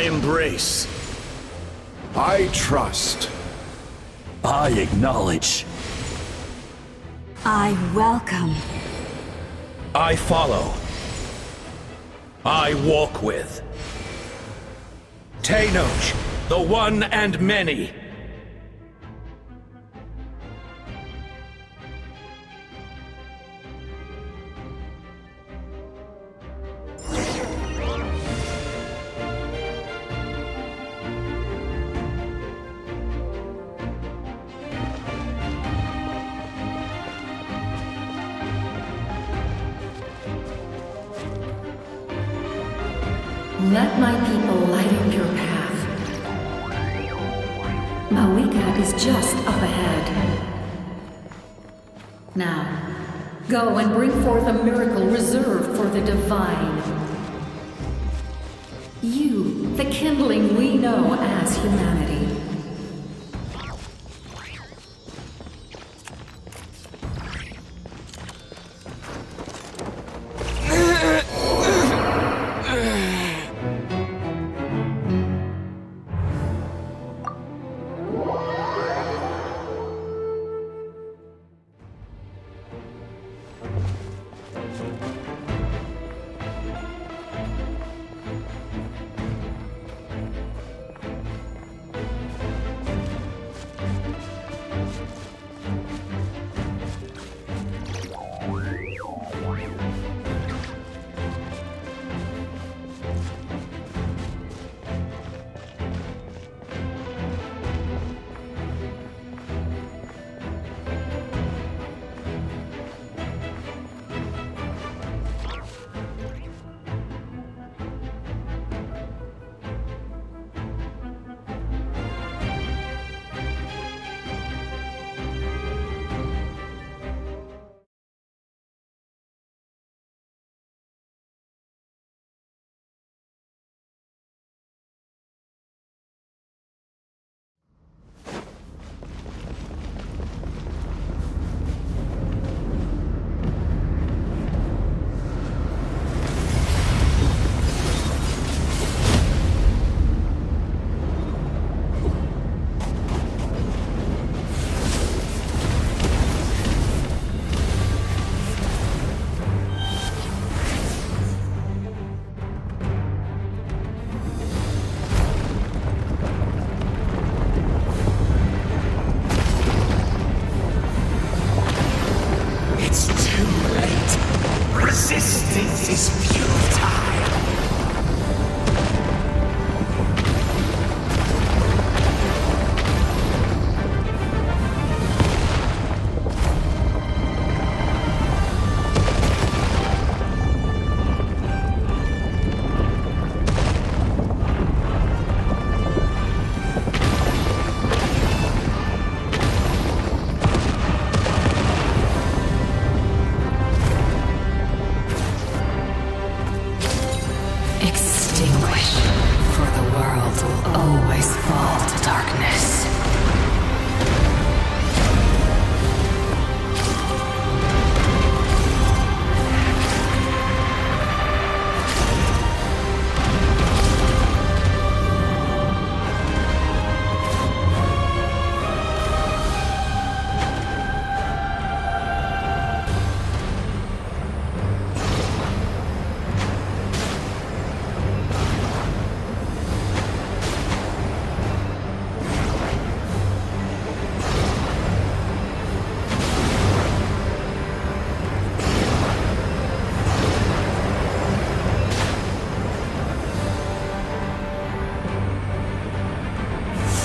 I embrace. I trust. I acknowledge. I welcome. I follow. I walk with. Tenoch, the one and many. Let my people light up your path. Mawika is just up ahead. Now, go and bring forth a miracle reserved for the divine. You, the kindling we know as humanity. Resistance is futile. Extinguish, for the world will always fall to darkness.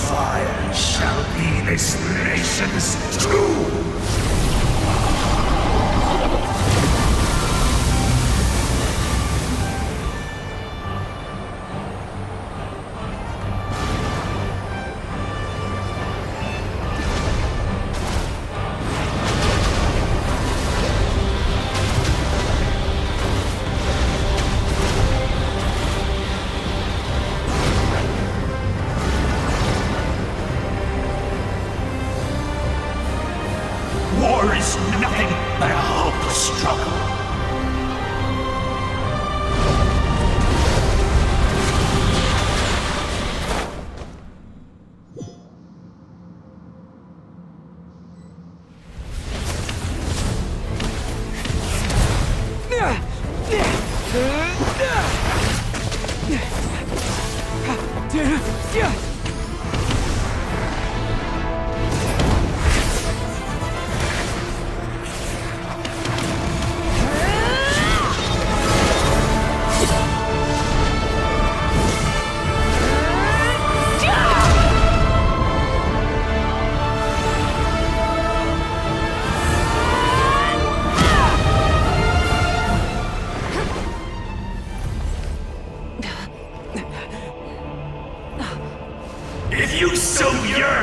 Fire shall be this nation's tomb. War is nothing but a hopeless struggle.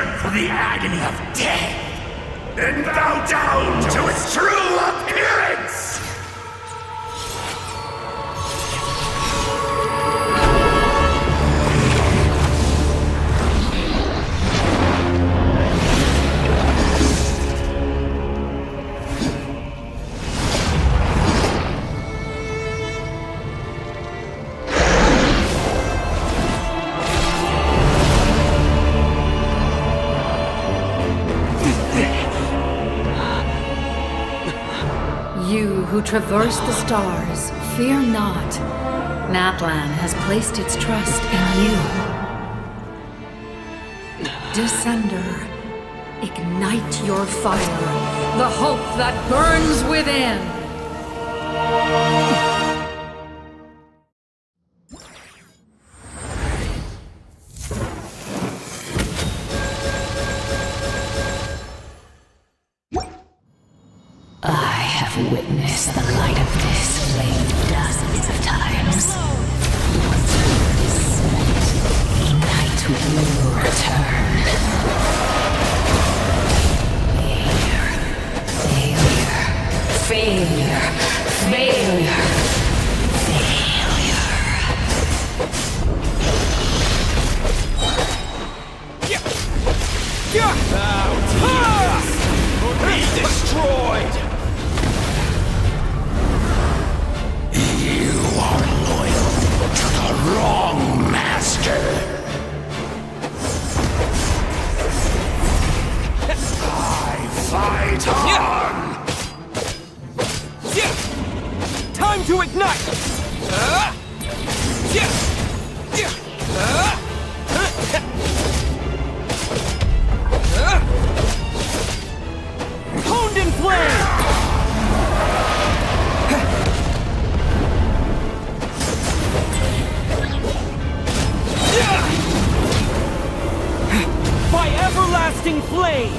yearn for the agony of death, then bow down to its true appearance! You who traverse the stars, fear not. Natlan has placed its trust in you. Descender, ignite your fire, the hope that burns within! Witness the light of this flame dozens of times. Once it is spent, night will return. Failure. Be destroyed! You are loyal to the wrong master. I fight on! Time to ignite! Honed in flame! By everlasting flame!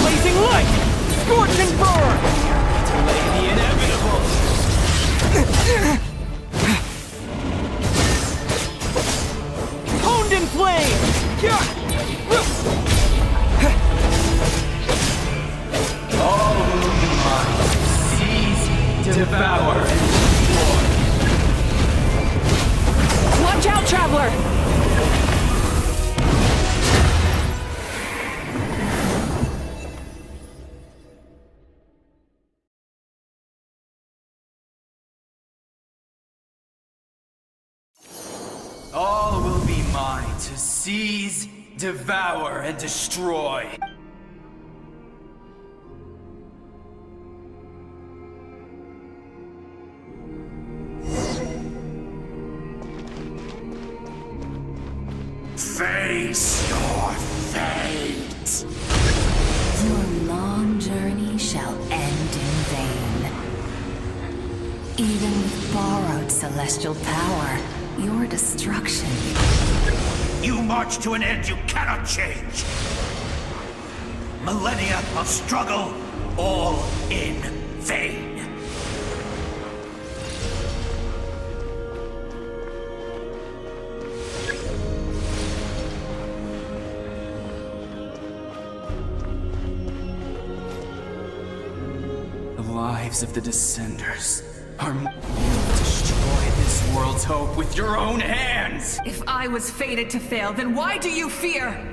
Blazing light! Scorch and burn! Delay the inevitable! Honed in flame! All moving minds, seize, devour, and destroy. Watch out, Traveler! All will be mine to seize, devour, and destroy. Face your fate! Your long journey shall end in vain. Even with borrowed celestial power, your destruction. You march to an end you cannot change. Millennia of struggle, all in vain. The lives of the Descenders are more. Destroy this world's hope with your own hands! If I was fated to fail, then why do you fear?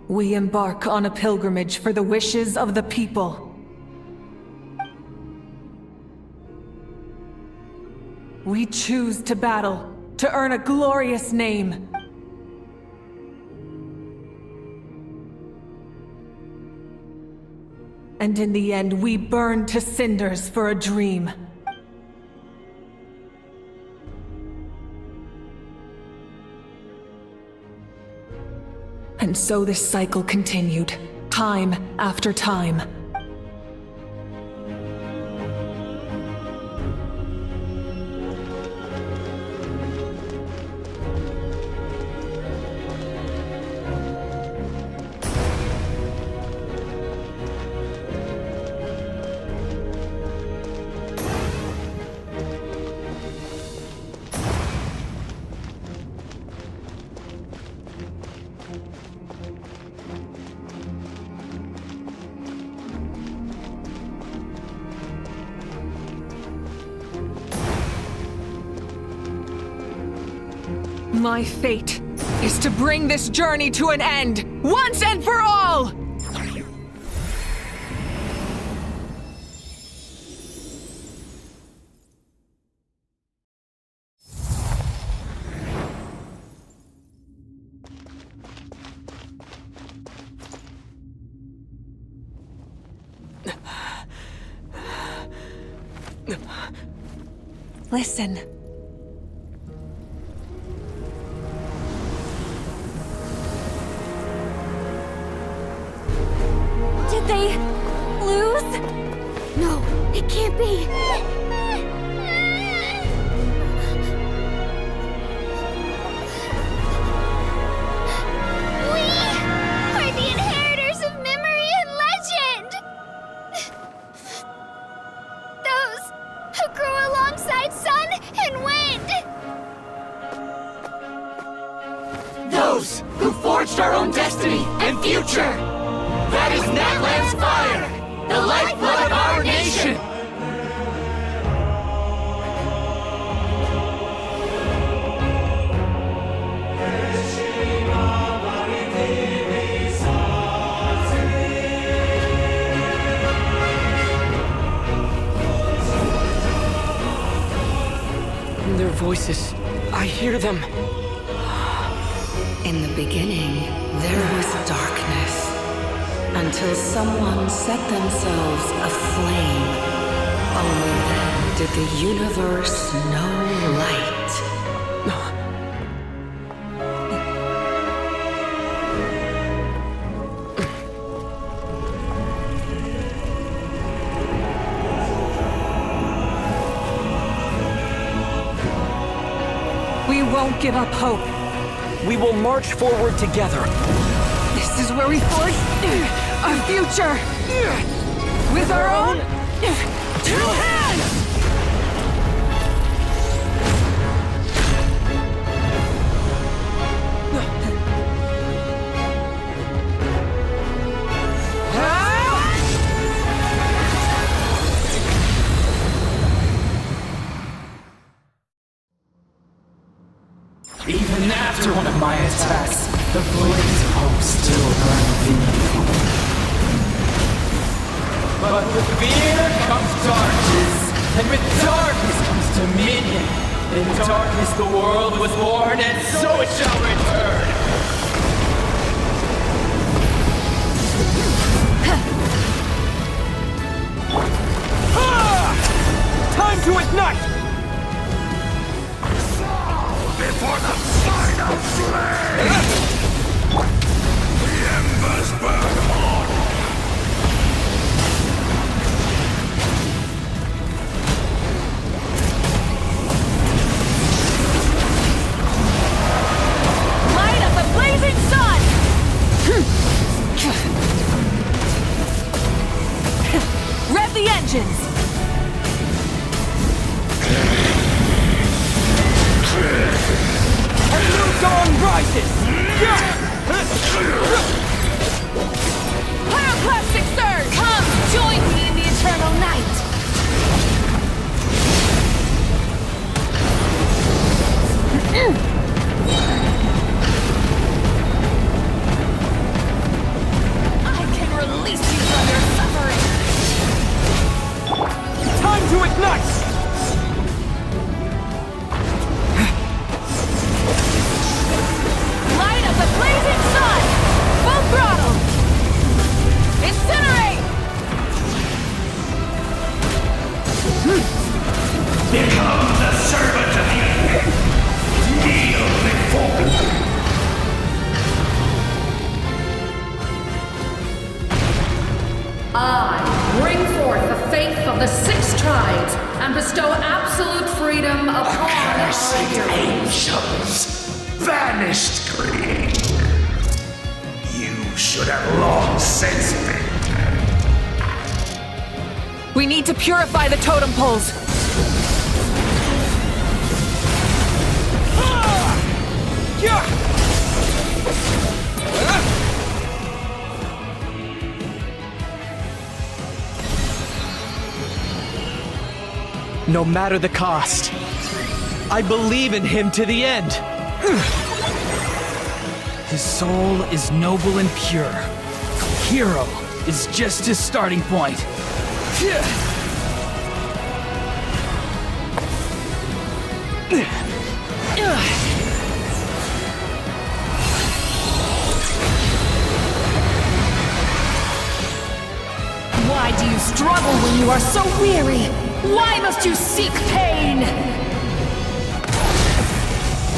We embark on a pilgrimage for the wishes of the people. We choose to battle, to earn a glorious name. And in the end, we burn to cinders for a dream. And And so this cycle continued, time after time. My fate is to bring this journey to an end, once and for all! Listen. Did they lose? No, it can't be. We are the inheritors of memory and legend. Those who grow alongside sun and wind. Those who forged our own destiny and future! That is Natlan's fire! The lifeblood of our nation! Their voices, I hear them. In the beginning, there was darkness. Until someone set themselves aflame. Only then did the universe know light. We won't give up hope. We will march forward together. This is where we forge our future! With our own two hands! Even after one of my attacks, the blaze of hope still burned within me. But with fear comes darkness, and with darkness comes dominion. In darkness the world was born, and so it shall return. Time to ignite! Before the final flame! The embers burn hot! Light up the blazing sun! Rev the engines! A new dawn rises! Pyroclastic surge! Come, join me in the eternal night. I can release you from your suffering! Time to ignite! Light up the blazing sun! I bring forth the faith of the 6 tribes and bestow absolute freedom upon Accursed our heroes. angels! Vanished green! You should have long since been dead. We need to purify the totem poles. No matter the cost, I believe in him to the end. His soul is noble and pure. Hero is just his starting point. Why do you struggle when you are so weary? Why must you seek pain?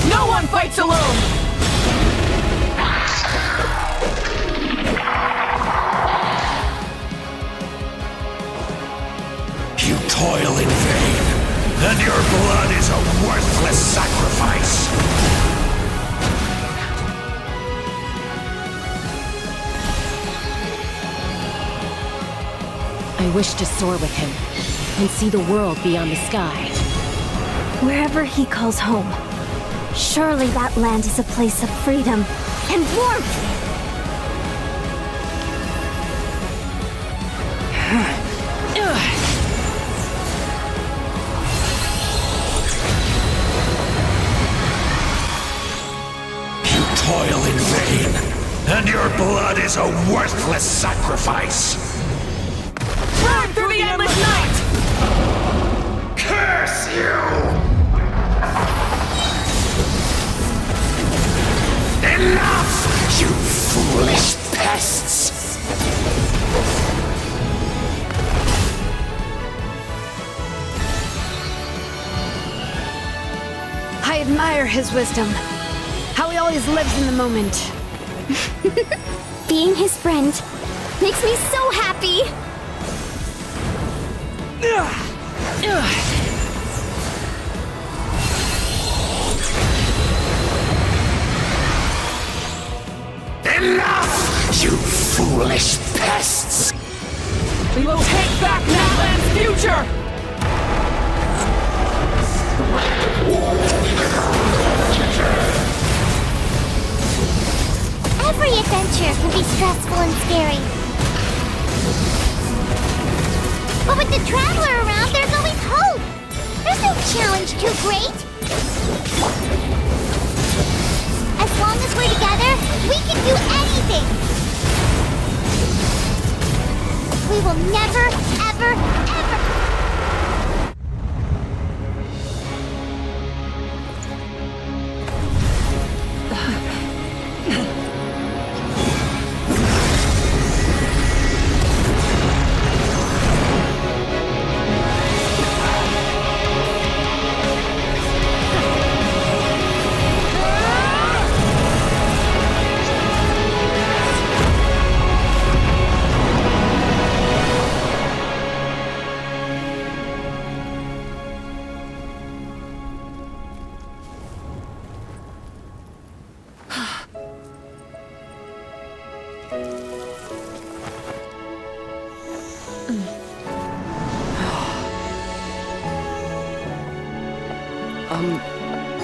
No one fights alone! You toil in vain, and your blood is a worthless sacrifice. I wish to soar with him and see the world beyond the sky. Wherever he calls home, surely that land is a place of freedom and warmth! You toil in vain, and your blood is a worthless sacrifice. Burn through the endless night! Curse you! Enough, you foolish pests! I admire his wisdom. How he always lives in the moment. Being his friend makes me so happy! Enough, you foolish pests! We will take back Natlan's future! Every adventure can be stressful and scary. But with the Traveler around, there's always hope! There's no challenge too great! As long as we're together, we can do anything! We will never, ever, ever...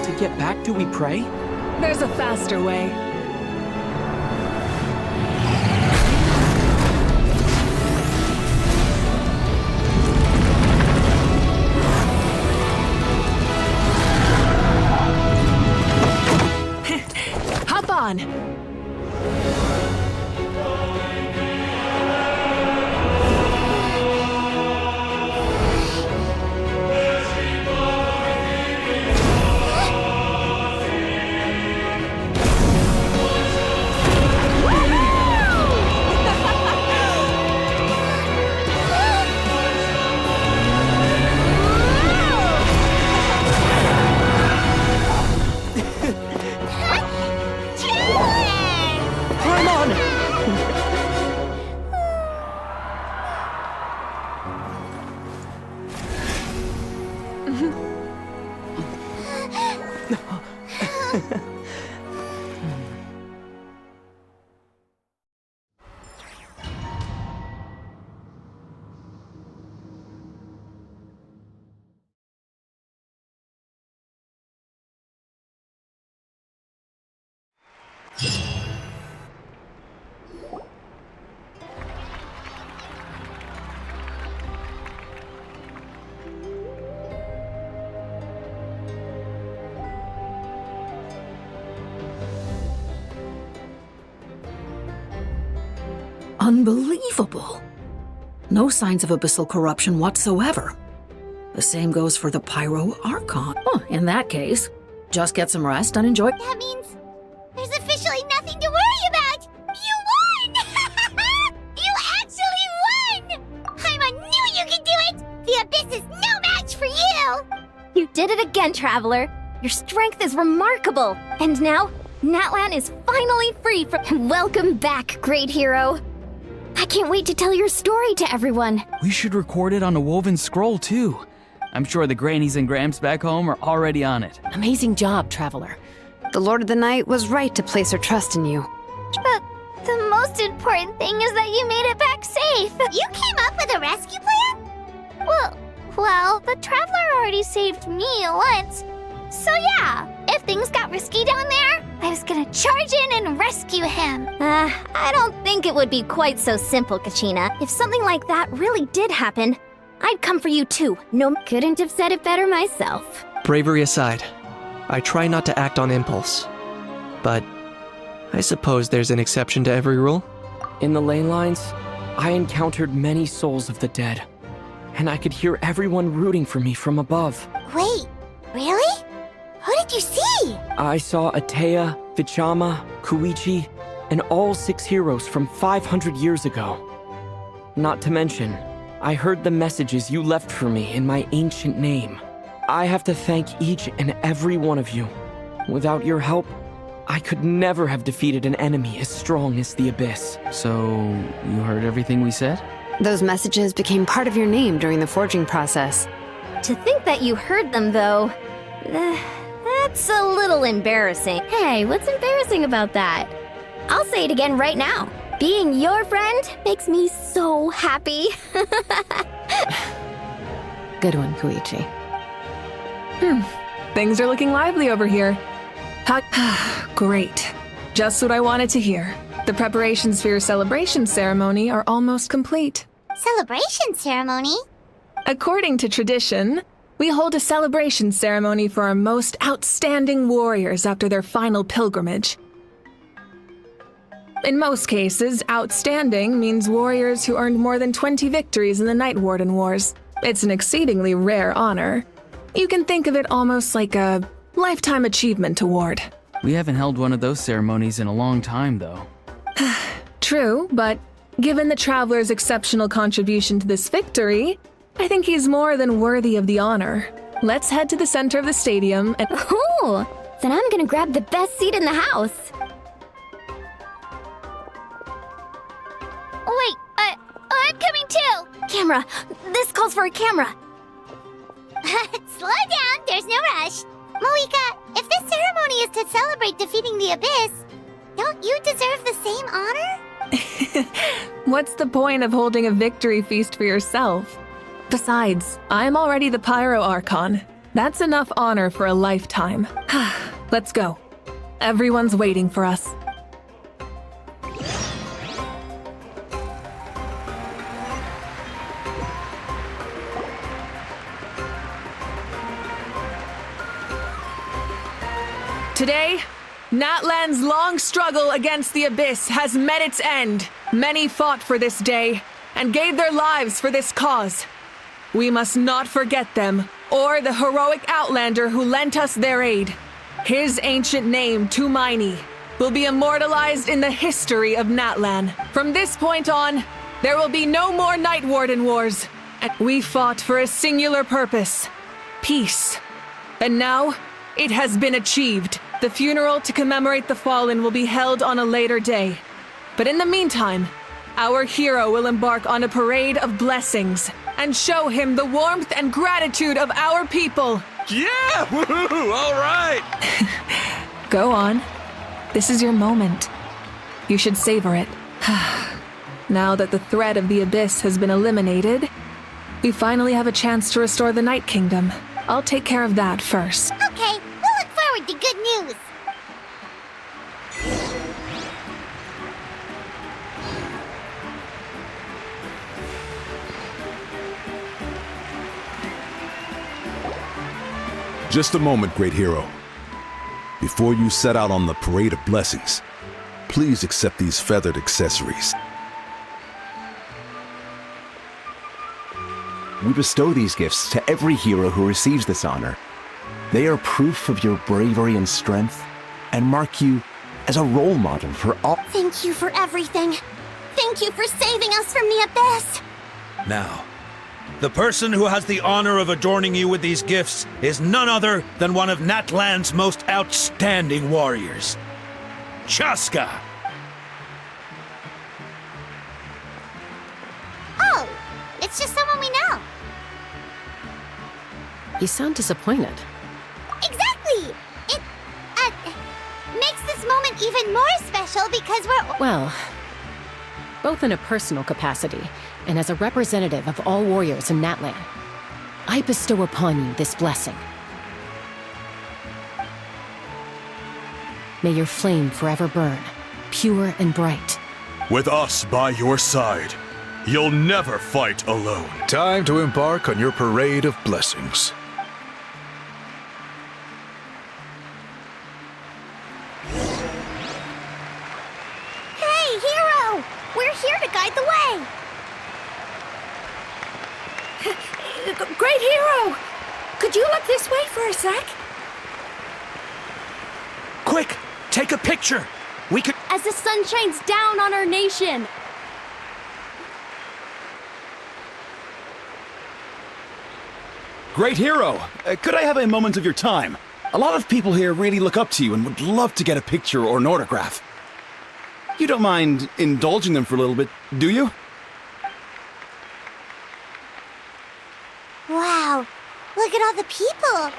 To get back, do we pray? There's a faster way. Hop on! Unbelievable. No signs of abyssal corruption whatsoever. The same goes for the Pyro Archon. Oh, in that case, just get some rest and enjoy. That means there's officially nothing to worry about! You won! You actually won! I knew you could do it! The Abyss is no match for you! You did it again, Traveler. Your strength is remarkable. And now, Natlan is finally free from... Welcome back, great hero. I can't wait to tell your story to everyone. We should record it on a woven scroll, too. I'm sure the grannies and gramps back home are already on it. Amazing job, Traveler. The Lord of the Night was right to place her trust in you. But the most important thing is that you made it back safe. You came up with a rescue plan? Well, the Traveler already saved me once. So yeah, if things got risky down there, I was gonna charge in and rescue him. I don't think it would be quite so simple, Kachina. If something like that really did happen, I'd come for you too. No, couldn't have said it better myself. Bravery aside, I try not to act on impulse. But I suppose there's an exception to every rule. In the ley lines, I encountered many souls of the dead, and I could hear everyone rooting for me from above. Wait, really? Who did you see? I saw Atea, Vichama, Kuichi, and all 6 heroes from 500 years ago. Not to mention, I heard the messages you left for me in my ancient name. I have to thank each and every one of you. Without your help, I could never have defeated an enemy as strong as the Abyss. So, you heard everything we said? Those messages became part of your name during the forging process. To think that you heard them, though, that's a little embarrassing. Hey, what's embarrassing about that? I'll say it again right now. Being your friend makes me so happy. Good one, Koichi. Things are looking lively over here. Great. Just what I wanted to hear. The preparations for your celebration ceremony are almost complete. Celebration ceremony? According to tradition, we hold a celebration ceremony for our most outstanding warriors after their final pilgrimage. In most cases, outstanding means warriors who earned more than 20 victories in the Night Warden Wars. It's an exceedingly rare honor. You can think of it almost like a lifetime achievement award. We haven't held one of those ceremonies in a long time, though. True, but given the Traveler's exceptional contribution to this victory, I think he's more than worthy of the honor. Let's head to the center of the stadium and— Ooh, then I'm gonna grab the best seat in the house. Wait, I'm coming too! Camera! This calls for a camera! Slow down, there's no rush. Moika, if this ceremony is to celebrate defeating the Abyss, don't you deserve the same honor? What's the point of holding a victory feast for yourself? Besides, I'm already the Pyro Archon. That's enough honor for a lifetime. Let's go. Everyone's waiting for us. Today, Natlan's long struggle against the Abyss has met its end. Many fought for this day and gave their lives for this cause. We must not forget them, or the heroic Outlander who lent us their aid. His ancient name, Tumaini, will be immortalized in the history of Natlan. From this point on, there will be no more Night Warden Wars, and we fought for a singular purpose: peace. And now, it has been achieved. The funeral to commemorate the fallen will be held on a later day. But in the meantime, our hero will embark on a parade of blessings and show him the warmth and gratitude of our people. Yeah! Woohoo! All right! Go on. This is your moment. You should savor it. Now that the threat of the Abyss has been eliminated, we finally have a chance to restore the Night Kingdom. I'll take care of that first. Okay, we'll look forward to good news. Just a moment, great hero. Before you set out on the Parade of Blessings, please accept these feathered accessories. We bestow these gifts to every hero who receives this honor. They are proof of your bravery and strength, and mark you as a role model for all. Thank you for everything. Thank you for saving us from the abyss. Now, the person who has the honor of adorning you with these gifts is none other than one of Natlan's most outstanding warriors, Chaska. Oh, it's just someone we know. You sound disappointed. Exactly! It, makes this moment even more special because we're... Well, both in a personal capacity and as a representative of all warriors in Natlan, I bestow upon you this blessing. May your flame forever burn, pure and bright. With us by your side, you'll never fight alone. Time to embark on your Parade of Blessings. Hey, hero! We're here to guide the way! Great hero! Could you look this way for a sec? Quick, take a picture. We could... As the sun shines down on our nation. Great hero! Could I have a moment of your time? A lot of people here really look up to you and would love to get a picture or an autograph. You don't mind indulging them for a little bit, do you? Wow, look at all the people.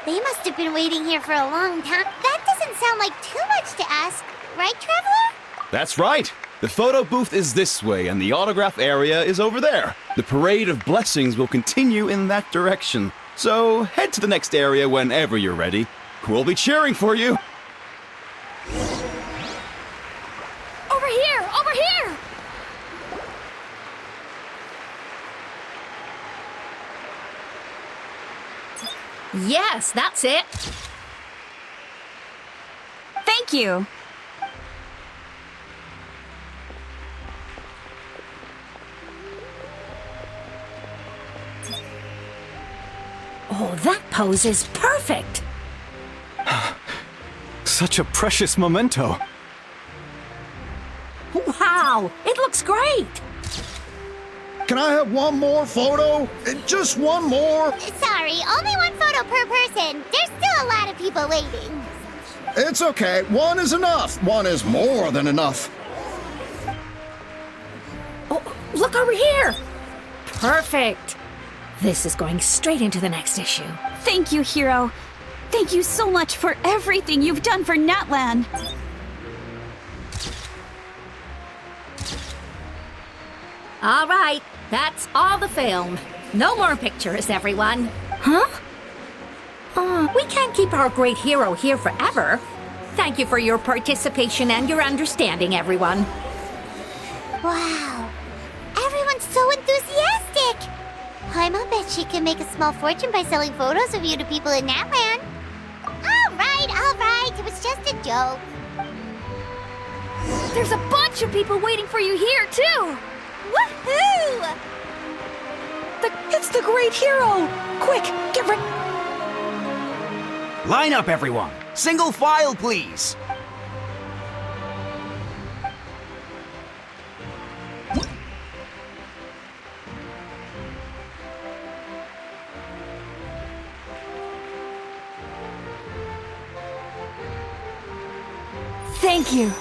They must have been waiting here for a long time. That doesn't sound like too much to ask, right, Traveler? That's right! The photo booth is this way, and the autograph area is over there. The Parade of Blessings will continue in that direction. So head to the next area whenever you're ready. We'll be cheering for you! Over here! Over here! Yes, that's it. Thank you. Oh, that pose is perfect! Such a precious memento. Wow, it looks great! Can I have one more photo? Just one more? Sorry, only one photo per person. There's still a lot of people waiting. It's okay. One is enough. One is more than enough. Oh, look over here! Perfect! This is going straight into the next issue. Thank you, hero. Thank you so much for everything you've done for Natlan. All right, that's all the film. No more pictures, everyone. Huh? We can't keep our great hero here forever. Thank you for your participation and your understanding, everyone. Wow, everyone's so enthusiastic. I'll bet she can make a small fortune by selling photos of you to people in Natlan. All right, it was just a joke. There's a bunch of people waiting for you here, too! Woohoo! It's the great hero! Quick, get ready! Line up, everyone. Single file, please. Thank you.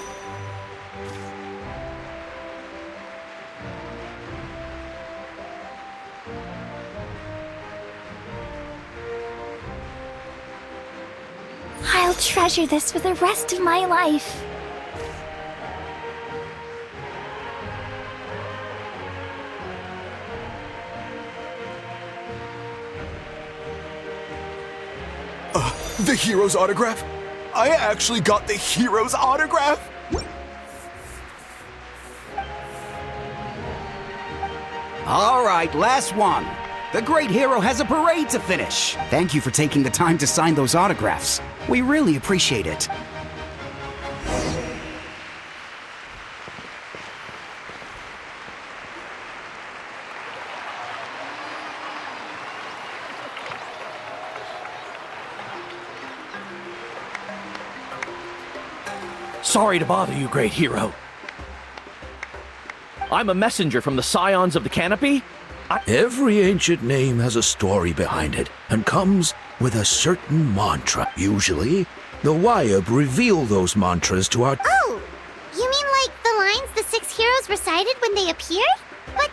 I'll treasure this for the rest of my life. The hero's autograph? I actually got the hero's autograph? All right, last one. The great hero has a parade to finish. Thank you for taking the time to sign those autographs. We really appreciate it. Sorry to bother you, great hero. I'm a messenger from the Scions of the Canopy. Every ancient name has a story behind it and comes with a certain mantra. Usually, the Wyab reveal those mantras to our... Oh! You mean like the lines the 6 heroes recited when they appeared? But,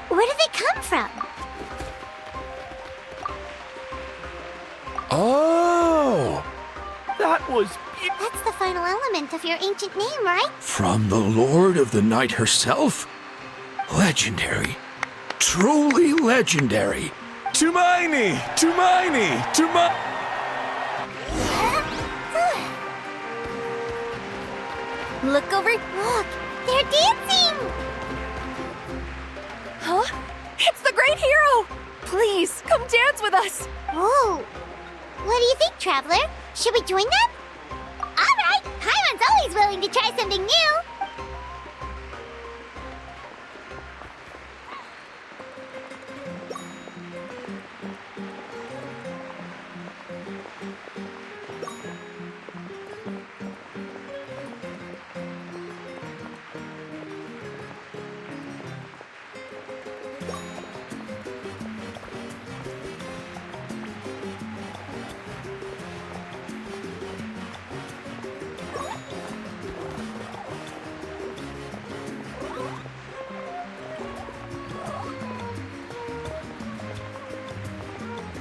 where did they come from? Oh! That was... That's the final element of your ancient name, right? From the Lord of the Night herself? Legendary. Truly legendary. Tumaini! Tumaini! Look over. Look! They're dancing! Huh? It's the great hero! Please, come dance with us! Oh! What do you think, Traveler? Should we join them? Alright! Paimon's always willing to try something new!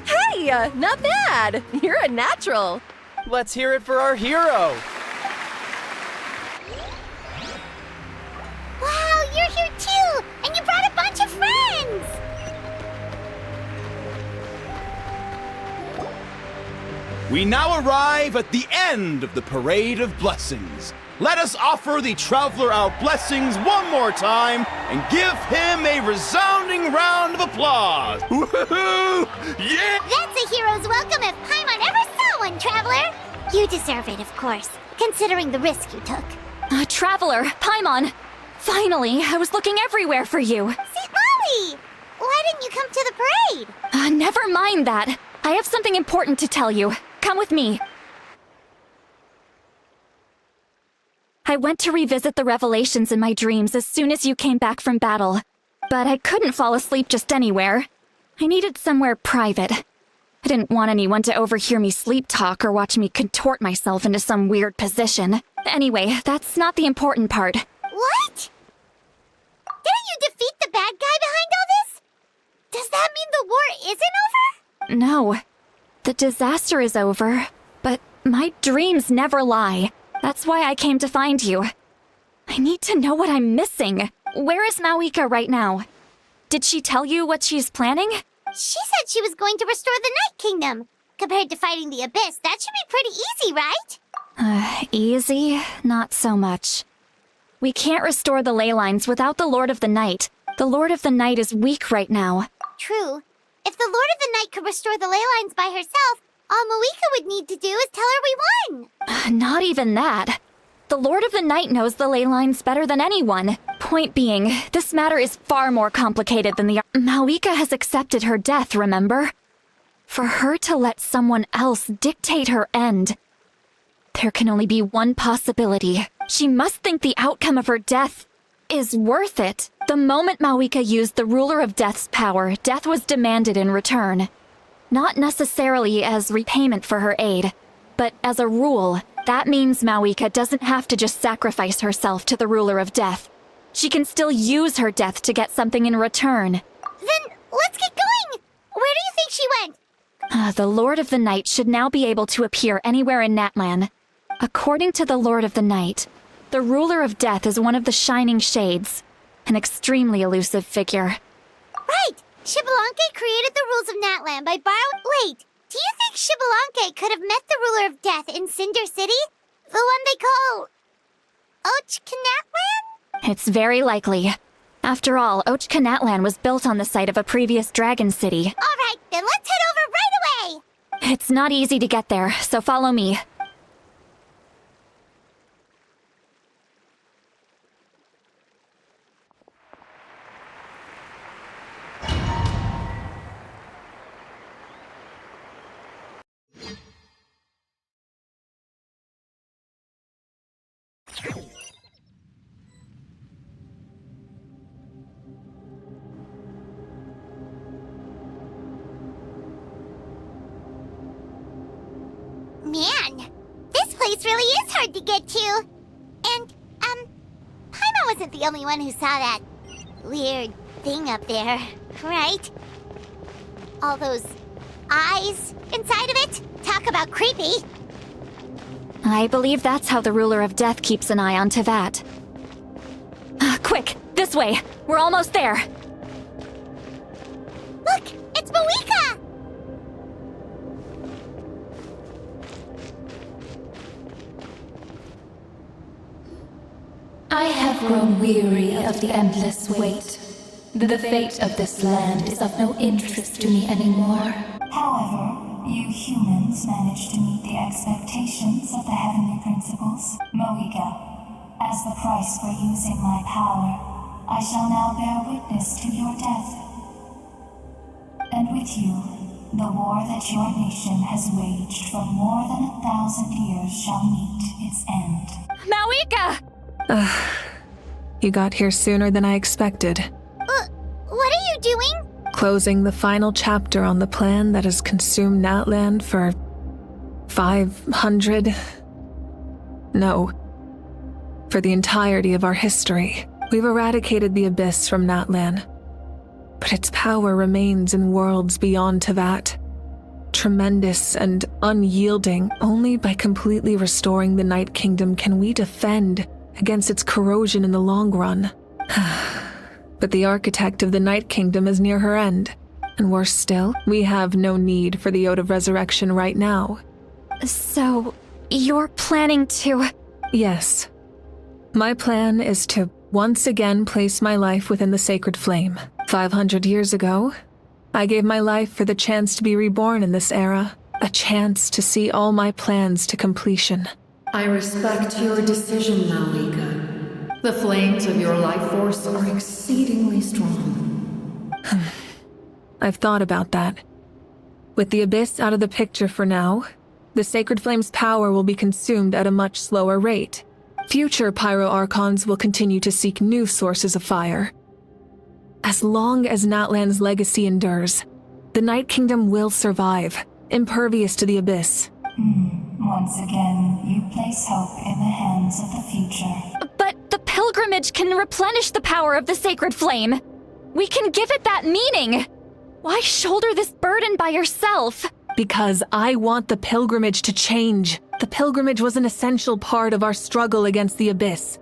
Hey, not bad! You're a natural! Let's hear it for our hero! Wow, you're here too! And you brought a bunch of friends! We now arrive at the end of the Parade of Blessings. Let us offer the Traveler our blessings one more time and give him a resounding round of applause. Woohoo! Yeah! That's a hero's welcome if Paimon ever saw one, Traveler! You deserve it, of course, considering the risk you took. Traveler, Paimon! Finally, I was looking everywhere for you. St. Molly! Why didn't you come to the parade? Never mind that. I have something important to tell you. Come with me. I went to revisit the revelations in my dreams as soon as you came back from battle. But I couldn't fall asleep just anywhere. I needed somewhere private. I didn't want anyone to overhear me sleep talk or watch me contort myself into some weird position. Anyway, that's not the important part. What? Didn't you defeat the bad guy behind all this? Does that mean the war isn't over? No. The disaster is over, but my dreams never lie. That's why I came to find you. I need to know what I'm missing. Where is Mawika right now? Did she tell you what she's planning? She said she was going to restore the Night Kingdom. Compared to fighting the Abyss, that should be pretty easy, right? Easy? Not so much. We can't restore the ley lines without the Lord of the Night. The Lord of the Night is weak right now. True. If the Lord of the Night could restore the ley lines by herself, all Mawika would need to do is tell her we won! Not even that. The Lord of the Night knows the ley lines better than anyone. Point being, this matter is far more complicated than the... Mawika has accepted her death, remember? For her to let someone else dictate her end, there can only be one possibility. She must think the outcome of her death is worth it. The moment Mawika used the Ruler of Death's power, death was demanded in return. Not necessarily as repayment for her aid, but as a rule, that means Mawika doesn't have to just sacrifice herself to the Ruler of Death. She can still use her death to get something in return. Then let's get going! Where do you think she went? The Lord of the Night should now be able to appear anywhere in Natlan. According to the Lord of the Night, the Ruler of Death is one of the Shining Shades, an extremely elusive figure. Right! Xbalanque created the rules of Natlan by borrowing... Wait, do you think Xbalanque could have met the Ruler of Death in Cinder City? The one they call... Ochkanatlan? It's very likely. After all, Ochka Natlan was built on the site of a previous dragon city. Alright, then let's head over right away! It's not easy to get there, so follow me. Man, this place really is hard to get to. And, Paimon wasn't the only one who saw that weird thing up there, right? All those eyes inside of it? Talk about creepy. I believe that's how the ruler of death keeps an eye on Tevat. Quick, this way! We're almost there! Look, it's Mawika! I have grown weary of the endless wait. The fate of this land is of no interest to me anymore. However, you humans managed to meet the expectations of the heavenly principles. Mawika, as the price for using my power, I shall now bear witness to your death. And with you, the war that your nation has waged for more than 1,000 years shall meet its end. Mawika! You got here sooner than I expected. What are you doing? Closing the final chapter on the plan that has consumed Natlan for 500... No. For the entirety of our history. We've eradicated the Abyss from Natlan. But its power remains in worlds beyond Tevat. Tremendous and unyielding. Only by completely restoring the Night Kingdom can we defend against its corrosion in the long run. But the architect of the Night Kingdom is near her end. And worse still, we have no need for the Ode of Resurrection right now. So, you're planning to... Yes. My plan is to once again place my life within the sacred flame. 500 years ago, I gave my life for the chance to be reborn in this era. A chance to see all my plans to completion. I respect your decision, Mawika. The flames of your life force are exceedingly strong. I've thought about that. With the Abyss out of the picture for now, the Sacred Flame's power will be consumed at a much slower rate. Future Pyro-Archons will continue to seek new sources of fire. As long as Natlan's legacy endures, the Night Kingdom will survive, impervious to the Abyss. Once again, you place hope in the hands of the future. But the pilgrimage can replenish the power of the sacred flame. We can give it that meaning. Why shoulder this burden by yourself? Because I want the pilgrimage to change. The pilgrimage was an essential part of our struggle against the Abyss.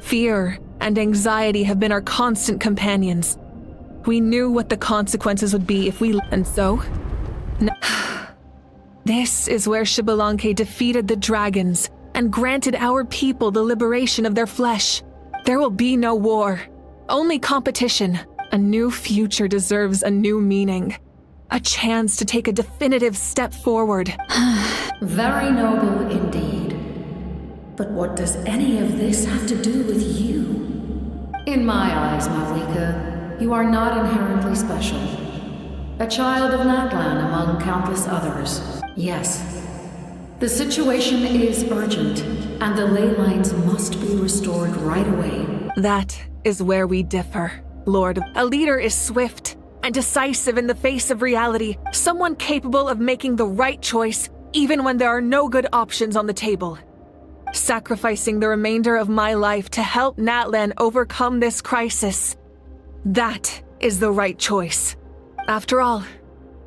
Fear and anxiety have been our constant companions. We knew what the consequences would be if we... And so... This is where Xbalanque defeated the dragons and granted our people the liberation of their flesh. There will be no war, only competition. A new future deserves a new meaning. A chance to take a definitive step forward. Very noble indeed. But what does any of this have to do with you? In my eyes, Mawika, you are not inherently special. A child of Natlan among countless others. Yes. The situation is urgent, and the ley lines must be restored right away. That is where we differ, Lord. A leader is swift and decisive in the face of reality, someone capable of making the right choice even when there are no good options on the table. Sacrificing the remainder of my life to help Natlan overcome this crisis. That is the right choice. After all,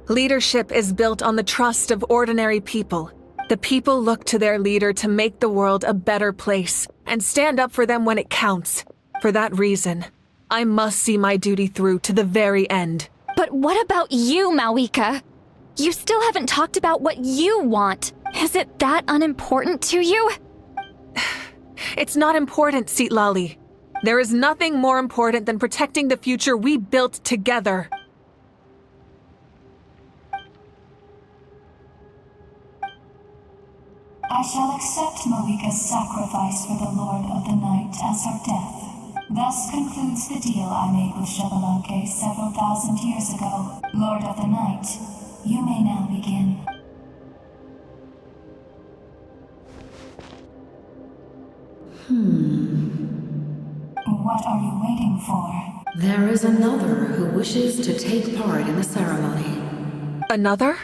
leadership is built on the trust of ordinary people. The people look to their leader to make the world a better place and stand up for them when it counts. For that reason, I must see my duty through to the very end. But what about you, Mawika? You still haven't talked about what you want. Is it that unimportant to you? It's not important, Citlali. There is nothing more important than protecting the future we built together. I shall accept Mawika's sacrifice for the Lord of the Night as her death. Thus concludes the deal I made with Xbalanque several thousand years ago. Lord of the Night, you may now begin. What are you waiting for? There is another who wishes to take part in the ceremony. Another?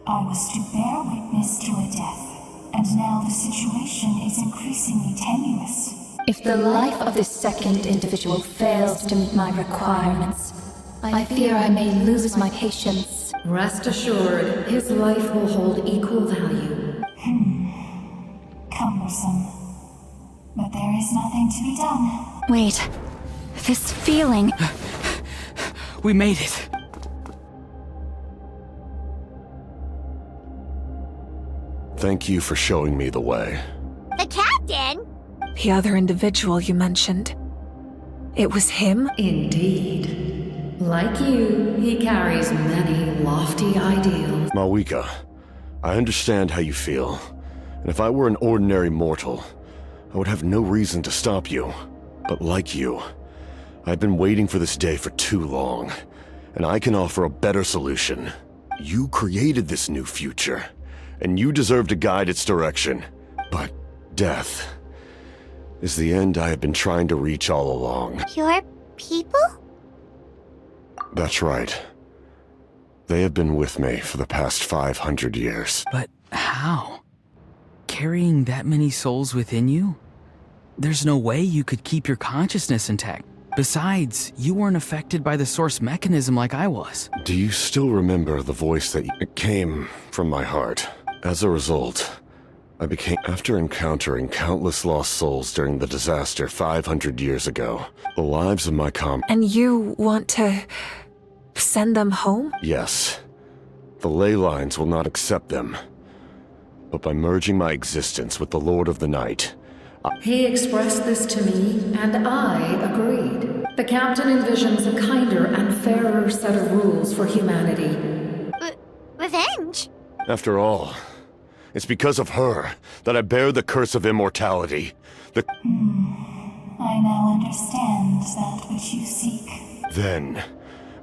I was to bear witness to a death, and now the situation is increasingly tenuous. If the life of this second individual fails to meet my requirements, I fear I may lose my patience. Rest assured, his life will hold equal value. Cumbersome. But there is nothing to be done. Wait, this feeling... We made it. Thank you for showing me the way. The captain? The other individual you mentioned. It was him? Indeed. Like you, he carries many lofty ideals. Mawika, I understand how you feel. And if I were an ordinary mortal, I would have no reason to stop you. But like you, I've been waiting for this day for too long, and I can offer a better solution. You created this new future, and you deserve to guide its direction. But death is the end I have been trying to reach all along. Your people? That's right. They have been with me for the past 500 years. But how? Carrying that many souls within you? There's no way you could keep your consciousness intact. Besides, you weren't affected by the source mechanism like I was. Do you still remember the voice that came from my heart? As a result, after encountering countless lost souls during the disaster 500 years ago, the lives of my And you want to send them home? Yes. The ley lines will not accept them. But by merging my existence with the Lord of the Night, He expressed this to me, and I agreed. The captain envisions a kinder and fairer set of rules for humanity. Revenge? After all, it's because of her that I bear the curse of immortality. I now understand that which you seek. Then,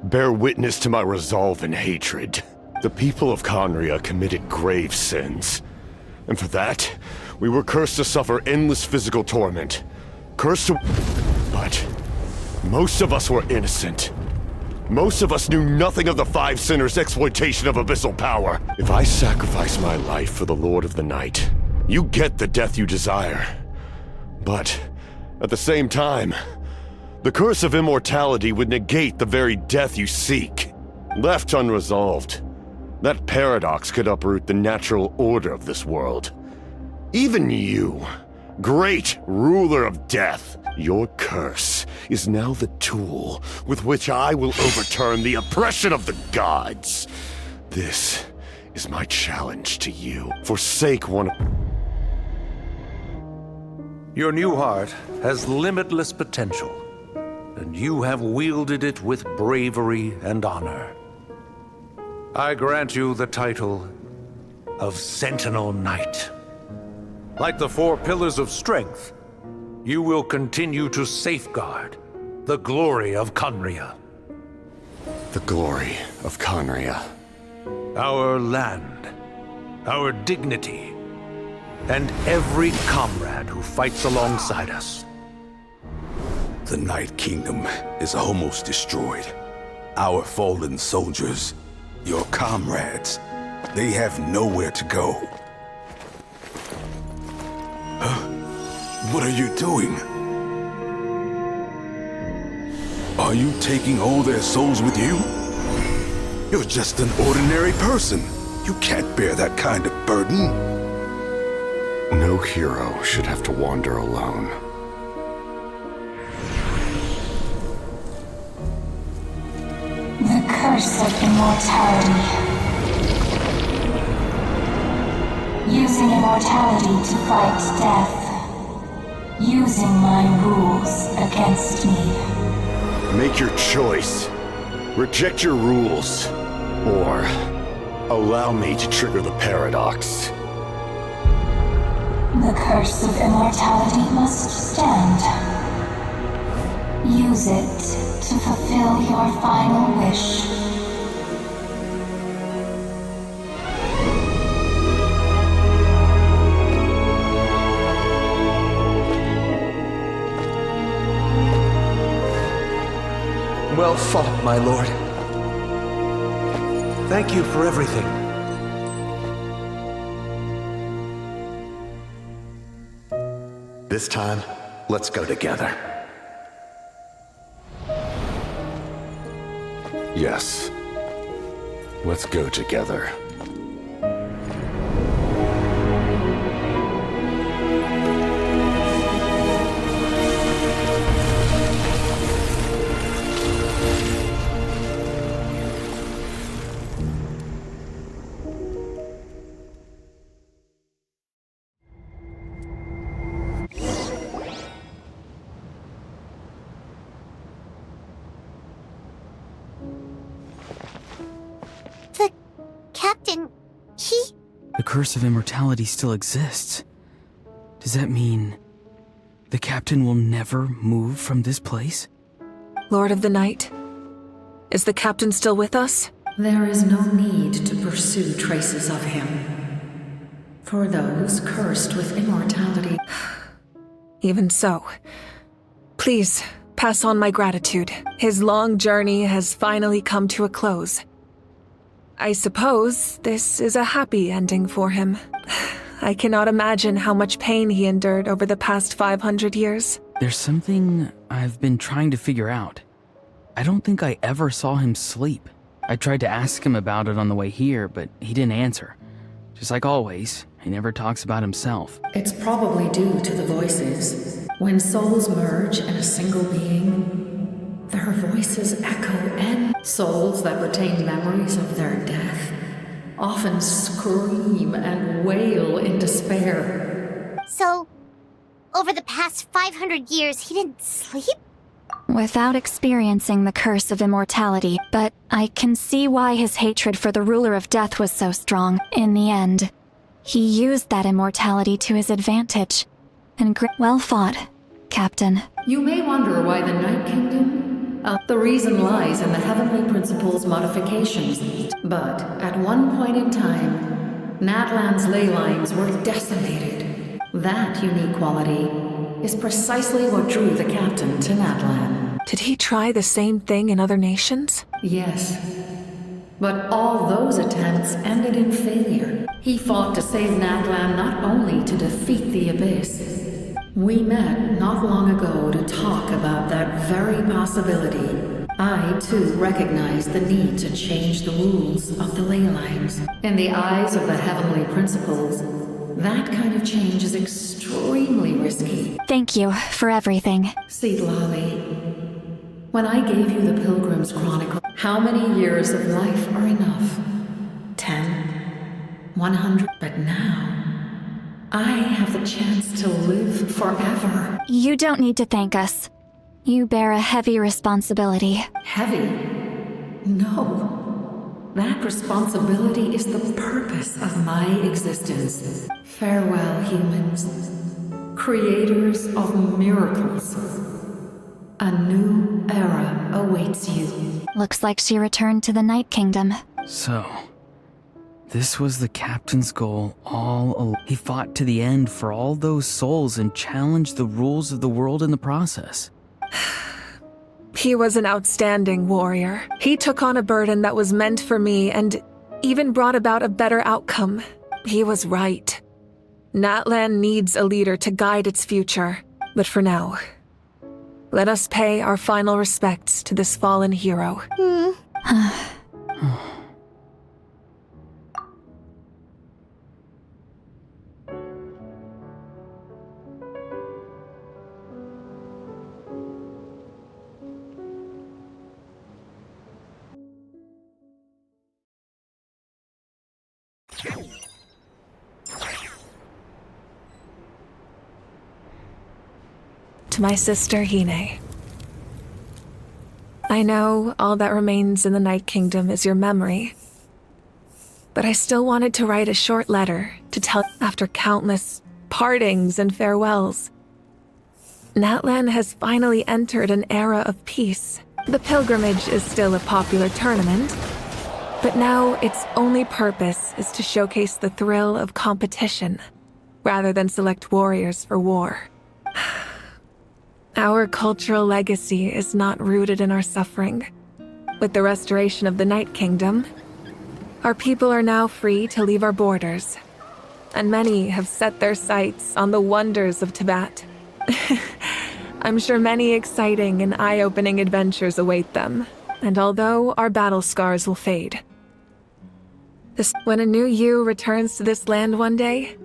bear witness to my resolve and hatred. The people of Conria committed grave sins. And for that, we were cursed to suffer endless physical torment. Cursed to... But most of us were innocent. Most of us knew nothing of the Five Sinners' exploitation of abyssal power. If I sacrifice my life for the Lord of the Night, you get the death you desire. But, at the same time, the curse of immortality would negate the very death you seek. Left unresolved, that paradox could uproot the natural order of this world. Even you, great ruler of death, your curse is now the tool with which I will overturn the oppression of the gods. This is my challenge to you. Forsake one of... Your new heart has limitless potential, and you have wielded it with bravery and honor. I grant you the title of Sentinel Knight. Like the four pillars of strength, you will continue to safeguard the glory of Conria. The glory of Conria. Our land, our dignity, and every comrade who fights alongside us. The Night Kingdom is almost destroyed. Our fallen soldiers, your comrades, they have nowhere to go. What are you doing? Are you taking all their souls with you? You're just an ordinary person. You can't bear that kind of burden. No hero should have to wander alone. The curse of immortality. Using immortality to fight death. You using my rules against me. Make your choice. Reject your rules. Or allow me to trigger the paradox. The curse of immortality must stand. Use it to fulfill your final wish. Well fought, my lord. Thank you for everything. This time, let's go together. Yes. Let's go together. Captain, The curse of immortality still exists. Does that mean the captain will never move from this place? Lord of the Night, is the captain still with us? There is no need to pursue traces of him. For those cursed with immortality. Even so, please pass on my gratitude. His long journey has finally come to a close. I suppose this is a happy ending for him. I cannot imagine how much pain he endured over the past 500 years. There's something I've been trying to figure out. I don't think I ever saw him sleep. I tried to ask him about it on the way here, but he didn't answer. Just like always, he never talks about himself. It's probably due to the voices. When souls merge in a single being, their voices echo and souls that retain memories of their death often scream and wail in despair. So, over the past 500 years, he didn't sleep? Without experiencing the curse of immortality, but I can see why his hatred for the ruler of death was so strong. In the end, he used that immortality to his advantage. And well fought, Captain. You may wonder why the Night Kingdom? The reason lies in the Heavenly Principle's modifications. But at one point in time, Natlan's ley lines were decimated. That unique quality is precisely what drew the captain to Natlan. Did he try the same thing in other nations? Yes. But all those attempts ended in failure. He fought to save Natlan not only to defeat the Abyss. We met not long ago to talk about that very possibility. I, too, recognize the need to change the rules of the ley lines. In the eyes of the Heavenly Principles, that kind of change is extremely risky. Thank you for everything. Seedlali, when I gave you the Pilgrim's Chronicle, how many years of life are enough? 10? 100? But now, I have the chance to live forever. You don't need to thank us. You bear a heavy responsibility. Heavy? No. That responsibility is the purpose of my existence. Farewell, humans. Creators of miracles. A new era awaits you. Looks like she returned to the Night Kingdom. So, this was the captain's goal all along. He fought to the end for all those souls and challenged the rules of the world in the process. He was an outstanding warrior. He took on a burden that was meant for me and even brought about a better outcome. He was right. Natlan needs a leader to guide its future. But for now, let us pay our final respects to this fallen hero. to my sister Hine. I know all that remains in the Night Kingdom is your memory, but I still wanted to write a short letter to tell after countless partings and farewells. Natlan has finally entered an era of peace. The pilgrimage is still a popular tournament, but now its only purpose is to showcase the thrill of competition, rather than select warriors for war. Our cultural legacy is not rooted in our suffering. With the restoration of the Night Kingdom, our people are now free to leave our borders, and many have set their sights on the wonders of Tibet. I'm sure many exciting and eye-opening adventures await them, and although our battle scars will fade, when a new you returns to this land one day,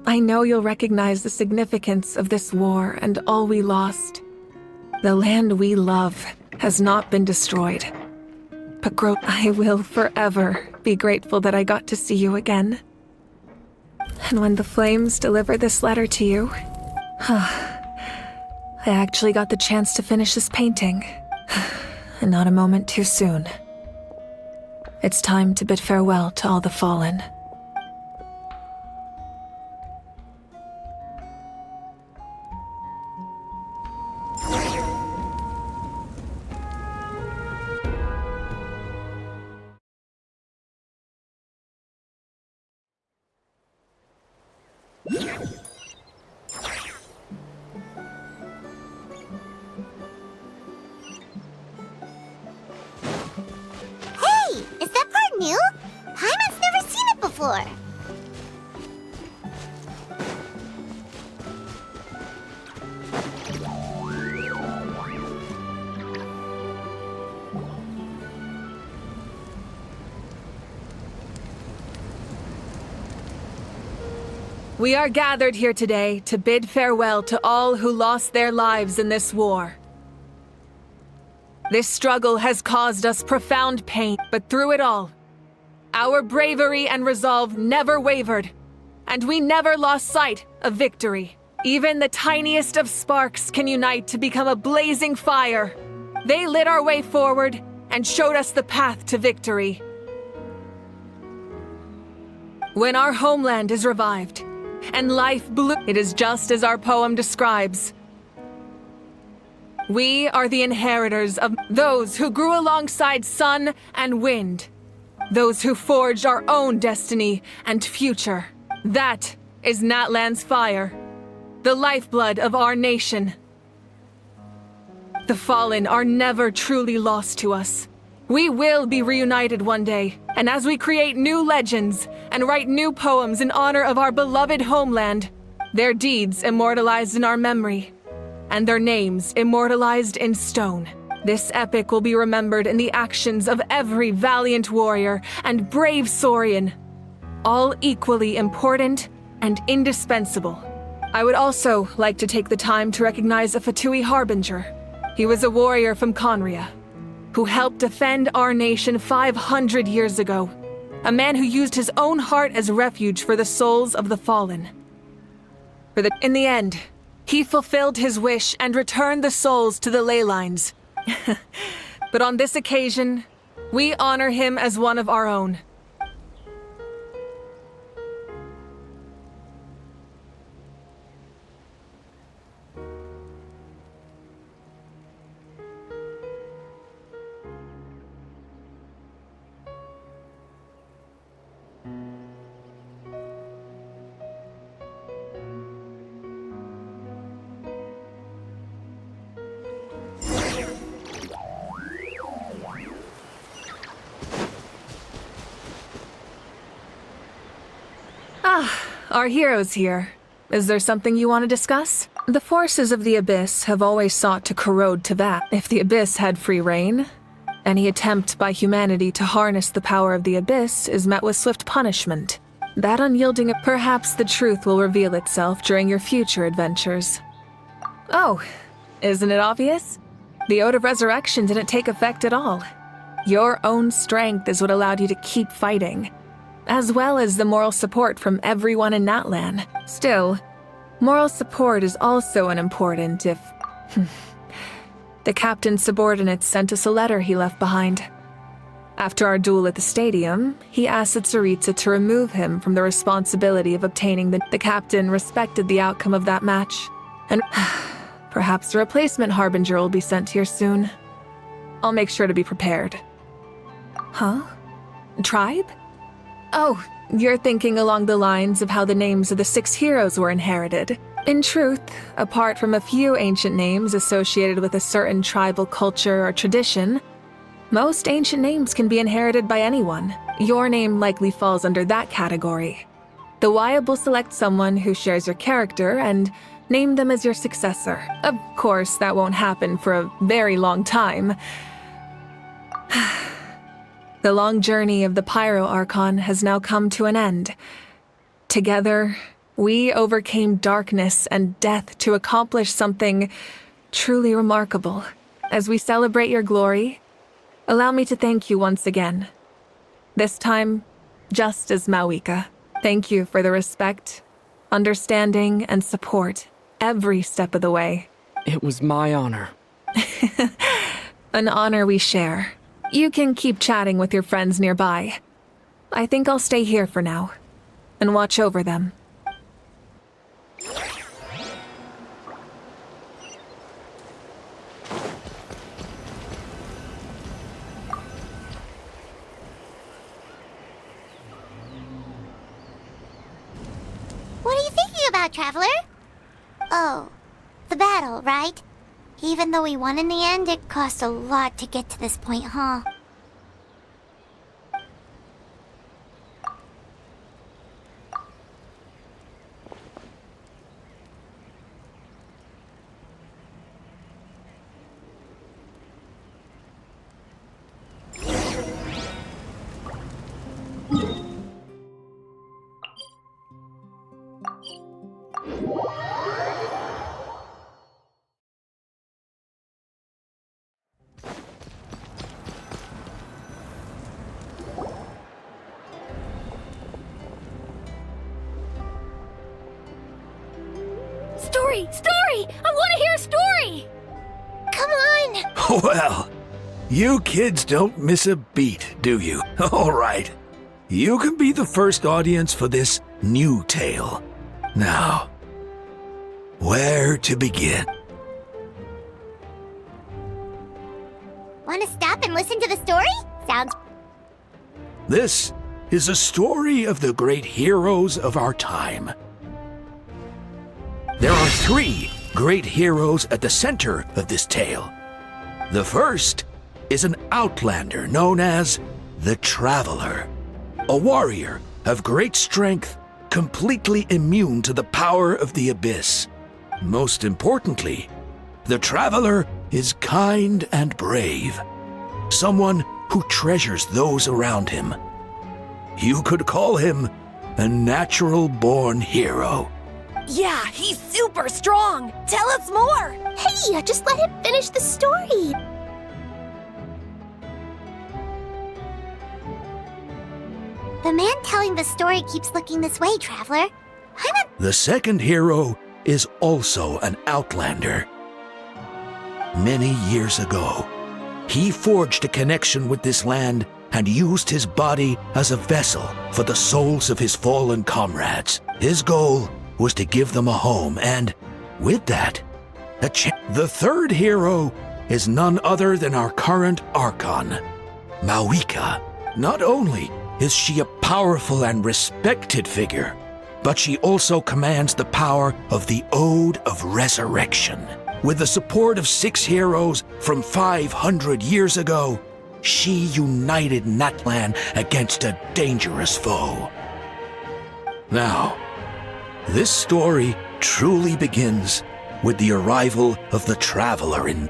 I know you'll recognize the significance of this war and all we lost. The land we love has not been destroyed, but I will forever be grateful that I got to see you again. And when the flames deliver this letter to you, I actually got the chance to finish this painting, and not a moment too soon. It's time to bid farewell to all the fallen. New? Paimon's never seen it before. We are gathered here today to bid farewell to all who lost their lives in this war. This struggle has caused us profound pain, but through it all, our bravery and resolve never wavered, and we never lost sight of victory. Even the tiniest of sparks can unite to become a blazing fire. They lit our way forward and showed us the path to victory. When our homeland is revived, and life blooms, it is just as our poem describes. We are the inheritors of those who grew alongside sun and wind. Those who forged our own destiny and future. That is Natlan's fire, the lifeblood of our nation. The fallen are never truly lost to us. We will be reunited one day, and as we create new legends and write new poems in honor of our beloved homeland, their deeds immortalized in our memory, and their names immortalized in stone. This epic will be remembered in the actions of every valiant warrior and brave Saurian, all equally important and indispensable. I would also like to take the time to recognize a Fatui Harbinger. He was a warrior from Conria, who helped defend our nation 500 years ago. A man who used his own heart as refuge for the souls of the fallen. In the end, he fulfilled his wish and returned the souls to the ley lines. But on this occasion, we honor him as one of our own. Our hero's here. Is there something you want to discuss? The forces of the Abyss have always sought to corrode Tibet. If the Abyss had free reign, any attempt by humanity to harness the power of the Abyss is met with swift punishment. That unyielding, perhaps the truth will reveal itself during your future adventures. Oh, isn't it obvious? The Ode of Resurrection didn't take effect at all. Your own strength is what allowed you to keep fighting, as well as the moral support from everyone in Natlan. Still, Moral support is also unimportant if... The captain's subordinates sent us a letter he left behind. After our duel at the stadium, he asked the Tsaritsa to remove him from the responsibility of obtaining the captain respected the outcome of that match, and perhaps a replacement harbinger will be sent here soon. I'll make sure to be prepared. Huh? Tribe? Oh, you're thinking along the lines of how the names of the 6 heroes were inherited. In truth, apart from a few ancient names associated with a certain tribal culture or tradition, most ancient names can be inherited by anyone. Your name likely falls under that category. The Wyab will select someone who shares your character and name them as your successor. Of course, that won't happen for a very long time. The long journey of the Pyro Archon has now come to an end. Together, we overcame darkness and death to accomplish something truly remarkable. As we celebrate your glory, allow me to thank you once again. This time, just as Mawika. Thank you for the respect, understanding, and support every step of the way. It was my honor. An honor we share. You can keep chatting with your friends nearby. I think I'll stay here for now and watch over them. What are you thinking about, Traveler? Oh, the battle, right? Even though we won in the end, it cost a lot to get to this point, huh? Story! I want to hear a story! Come on! Well, you kids don't miss a beat, do you? All right. You can be the first audience for this new tale. Now, where to begin? Want to stop and listen to the story? Sounds... This is a story of the great heroes of our time. There are 3 great heroes at the center of this tale. The first is an outlander known as the Traveler, a warrior of great strength, completely immune to the power of the Abyss. Most importantly, the Traveler is kind and brave, someone who treasures those around him. You could call him a natural-born hero. Yeah, he's super strong! Tell us more! Hey, just let him finish the story! The man telling the story keeps looking this way, Traveler. The second hero is also an outlander. Many years ago, he forged a connection with this land and used his body as a vessel for the souls of his fallen comrades. His goal was to give them a home and, with that, The third hero is none other than our current Archon, Mawika. Not only is she a powerful and respected figure, but she also commands the power of the Ode of Resurrection. With the support of 6 heroes from 500 years ago, she united Natlan against a dangerous foe. Now, this story truly begins with the arrival of the Traveler in...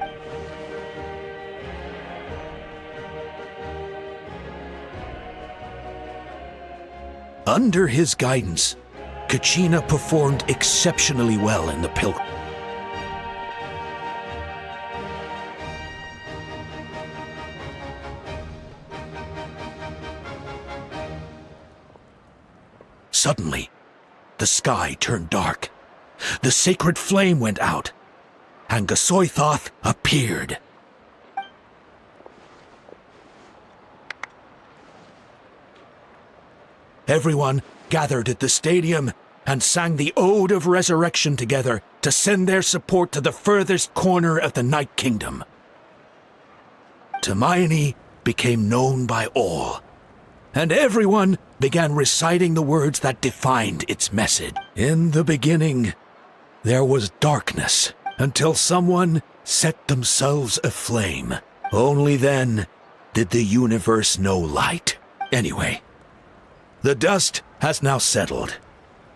Under his guidance, Kachina performed exceptionally well in the pilgrimage. Suddenly, the sky turned dark. the sacred flame went out, and Gasoithoth appeared. Everyone gathered at the stadium and sang the Ode of Resurrection together to send their support to the furthest corner of the Night Kingdom. Hermione became known by all, and everyone began reciting the words that defined its message. In the beginning, there was darkness, until someone set themselves aflame. Only then did the universe know light. Anyway, the dust has now settled,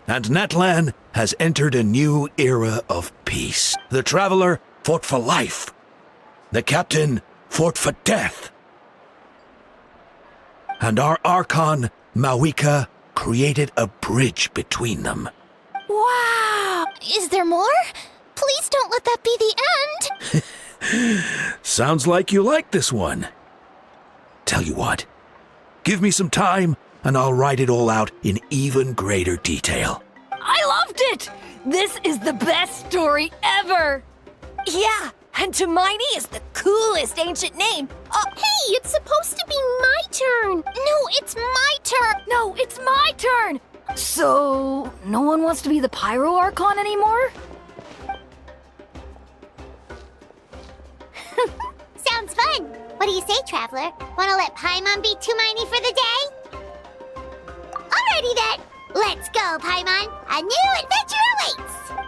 and Natlan has entered a new era of peace. The Traveler fought for life. The Captain fought for death. And our Archon, Mawika, created a bridge between them. Wow! Is there more? Please don't let that be the end! Sounds like you like this one. Tell you what, give me some time and I'll write it all out in even greater detail. I loved it! This is the best story ever! Yeah, and Hermione is the coolest ancient name. Hey, it's supposed to be my turn! No, it's my turn! No, it's my turn! So, no one wants to be the Pyro Archon anymore? Sounds fun. What do you say, Traveler? Wanna let Paimon be Hermione for the day? Alrighty then. Let's go, Paimon. A new adventure awaits.